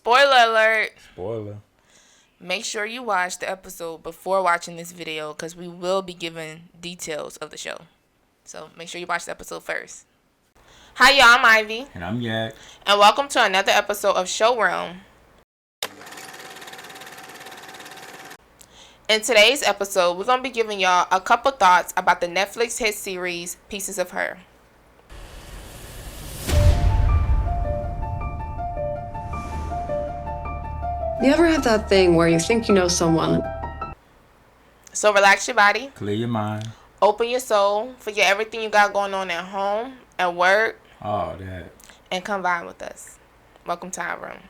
Spoiler alert. Spoiler. Make sure you watch the episode before watching this video because we will be giving details of the show. So make sure you watch the episode first. Hi y'all, I'm Ivy. And I'm Yak. And welcome to another episode of Show Realm. In today's episode, we're going to be giving y'all a couple thoughts about the Netflix hit series, Pieces of Her. You ever have that thing where you think you know someone? So relax your body, Clear your mind. open your soul, forget everything you got going on at home, at work, All that. and come vibe with us. Welcome to our room.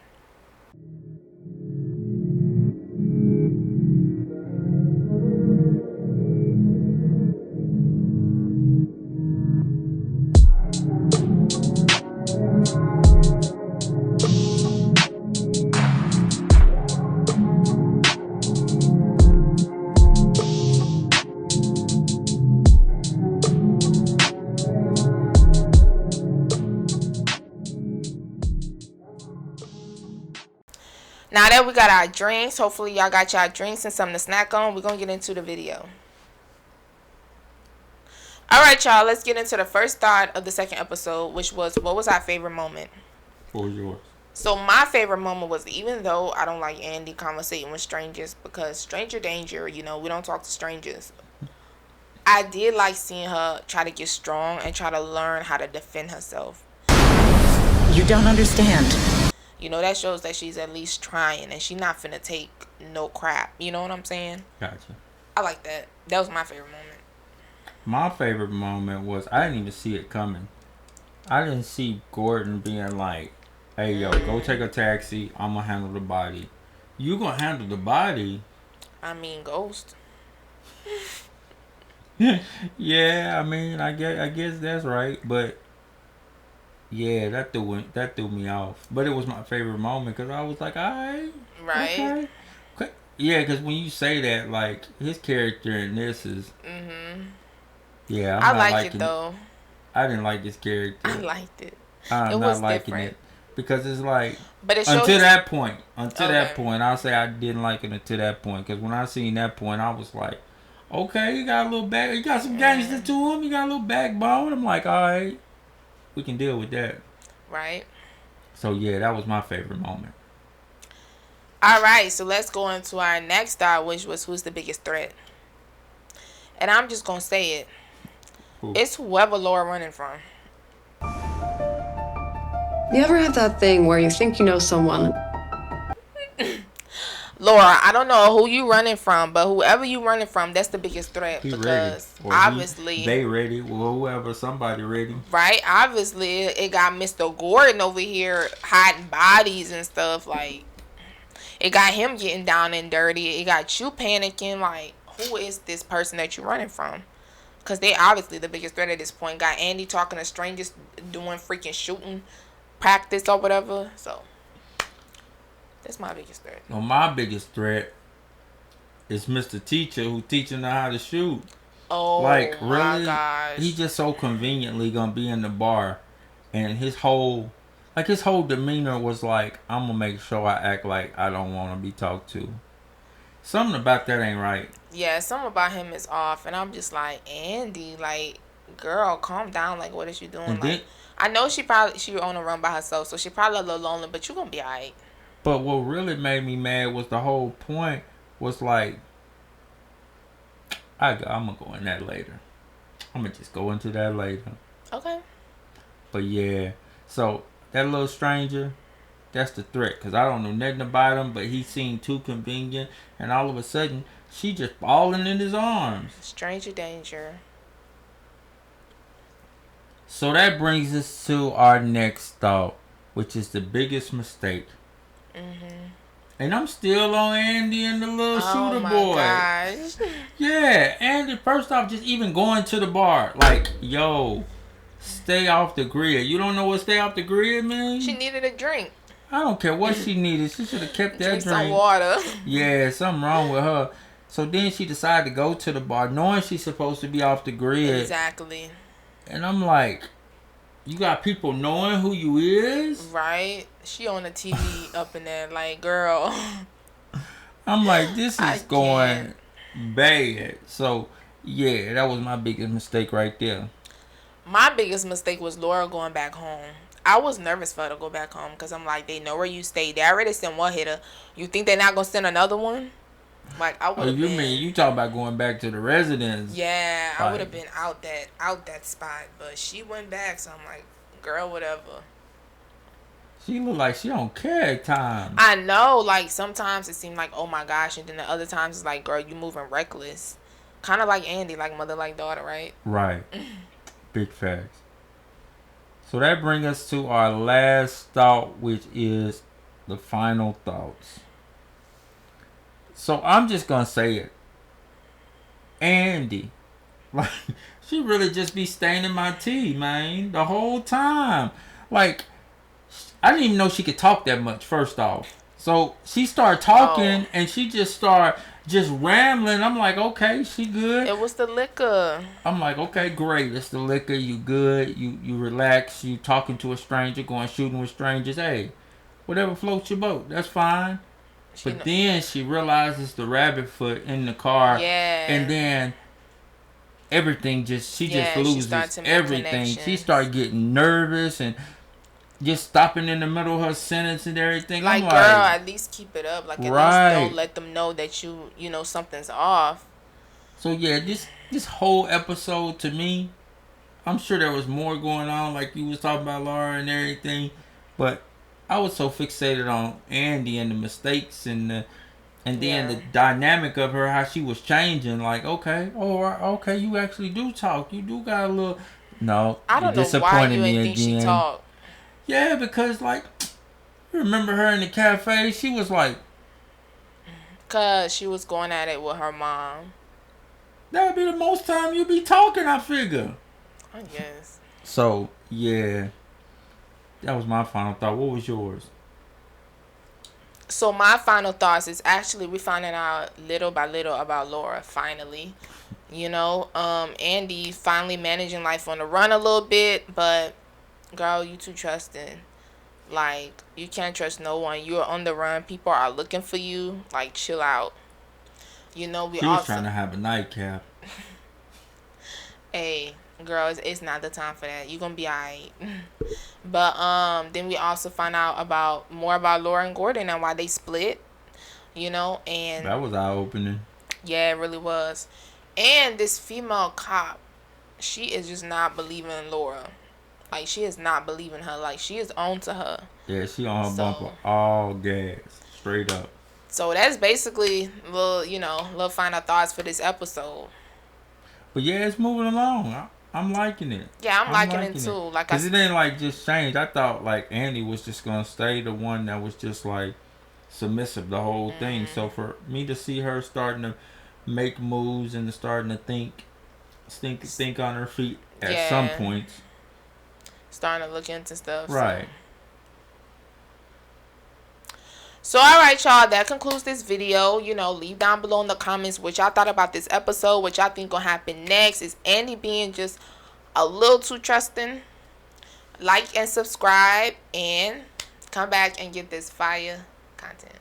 Now that we got our drinks, hopefully y'all got y'all drinks and something to snack on, we're going to get into the video. Alright y'all, let's get into the first thought of the second episode, which was, what was our favorite moment? What was yours? So my favorite moment was, even though I don't like Andy conversating with strangers, because stranger danger, you know, we don't talk to strangers. I did like seeing her try to get strong and try to learn how to defend herself. You don't understand. You know, that shows that she's at least trying and she's not finna take no crap. You know what I'm saying? Gotcha. I like that. That was my favorite moment. My favorite moment was I didn't even see it coming. I didn't see Gordon being like, hey, yo, go take a taxi. I'm going to handle the body. You going to handle the body? I mean, Ghost. Yeah, I mean, I guess that's right. But, yeah, that threw me off. But it was my favorite moment because I was like, all right. Right. Okay. Yeah, because when you say that, like, his character in this is... Mm-hmm. Yeah, I like it, though. I didn't like his character. I liked it. I'm It not was liking different. it because it's like But it shows... until that point. Okay. I'll say I didn't like it until that point because when I seen that point, I was like, okay, you got a little back, you got some gangster to him, you got a little backbone. I'm like, all right, we can deal with that. Right. So yeah, that was my favorite moment. All right, so let's go into our next thought, which was, who's the biggest threat? And I'm just going to say it. Who? It's whoever Laura running from. You ever have that thing where you think you know someone? Laura, I don't know who you running from, but whoever you running from, that's the biggest threat. He because ready. Or obviously... they ready. Well, whoever, somebody ready. Right? Obviously, it got Mr. Gordon over here hiding bodies and stuff. Like, it got him getting down and dirty. It got you panicking. Like, who is this person that you're running from? Because they obviously the biggest threat at this point. Got Andy talking to strangers, doing freaking shooting practice or whatever. So, that's my biggest threat. Well, my biggest threat is Mr. Teacher who teaching her how to shoot. Oh, like, my really? gosh. He just so conveniently gonna be in the bar, and his whole demeanor was like, I'm gonna make sure I act like I don't want to be talked to. Something about that ain't right. Yeah, something about him is off, and I'm just like, Andy, like, girl, calm down. Like, what is you doing? And Like, then, I know she on a run by herself, so she probably a little lonely, but you gonna be alright. but what really made me mad was the whole point was like, I'm gonna go in that later. I'm gonna just go into that later. Okay. But yeah, so that little stranger, that's the threat. Because I don't know nothing about him, but he seemed too convenient. And all of a sudden, she just falling in his arms. Stranger danger. So that brings us to our next thought, which is the biggest mistake. Mm-hmm. And I'm still on Andy and the little shooter boy. Oh my gosh. Yeah, Andy, first off, just even going to the bar. Like, yo, stay off the grid. You don't know what stay off the grid means? She needed a drink. I don't care what she needed. She should have kept that Drink some drink. water. Yeah, something wrong with her. So then she decided to go to the bar knowing she's supposed to be off the grid. Exactly. And I'm like, You got people knowing who you is. Right? She on the TV up in there like, girl. I'm like, this I is can't. going bad. So, yeah, that was my biggest mistake right there. My biggest mistake was Laura going back home. I was nervous for her to go back home because I'm like, they know where you stay. They already sent one hitter. You think they're not gonna send another one? Like I would Oh, have you been. mean you talk about going back to the residence? Yeah, I would have Like, been out that spot. But she went back, so I'm like, girl, whatever. she look like she don't care at times. I know, like sometimes it seemed like, oh my gosh, and then the other times it's like, girl, you moving reckless. Kind of like Andy, like mother, like daughter, right? Right. Big facts. So that brings us to our last thought, which is the final thoughts. So I'm just gonna say it. Andy. Like, she really just be staining my tea, man, the whole time. Like, I didn't even know she could talk that much, first off. So she started talking, and she just started just rambling. I'm like, okay, she good. It was the liquor. I'm like, okay, great. It's the liquor. You good. You relax. You talking to a stranger, going shooting with strangers. Hey, whatever floats your boat. That's fine. But then she realizes the rabbit foot in the car. Yeah. And then everything just She loses started to make everything. She connections. started getting nervous and just stopping in the middle of her sentence and everything. Like, I'm girl, like, at least keep it up. Like, at right. least don't let them know that you know, something's off. So yeah, this whole episode to me, I'm sure there was more going on, like you was talking about Laura and everything, but I was so fixated on Andy and the mistakes and then the dynamic of her, how she was changing. Like, okay, okay, you actually do talk. You do got a little. No, I don't know why you me ain't think again. she talked. Yeah, because like, remember her in the cafe? She was like, Cause she was going at it with her mom. that would be the most time you be talking, I figure. I guess. So yeah, that was my final thought. What was yours? So my final thoughts is actually we finding out little by little about Laura finally. You know, Andy finally managing life on the run a little bit, but girl, you too trusting. Like, you can't trust no one. You're on the run. People are looking for you. Like, chill out. You know, She was trying to have a nightcap. Hey, girl, it's not the time for that. You're gonna be alright. But then we also find out more about Laura and Gordon and why they split. You know, and That was eye opening. yeah, it really was. And this female cop, she is just not believing in Laura. Like, she is not believing her. Like, she is on to her. Yeah, she on her bumper all gas, straight up. So that's basically little final thoughts for this episode. But yeah, it's moving along. I'm liking it. Yeah, I'm liking it too. Like, cause it ain't like just changed. I thought like Andy was just gonna stay the one that was just like submissive the whole thing. So for me to see her starting to make moves and starting to think on her feet at some point. Starting to look into stuff. Right. So alright, y'all, that concludes this video. You know, leave down below in the comments what y'all thought about this episode, what y'all think gonna happen next. Is Andy being just a little too trusting? Like and subscribe and come back and get this fire content.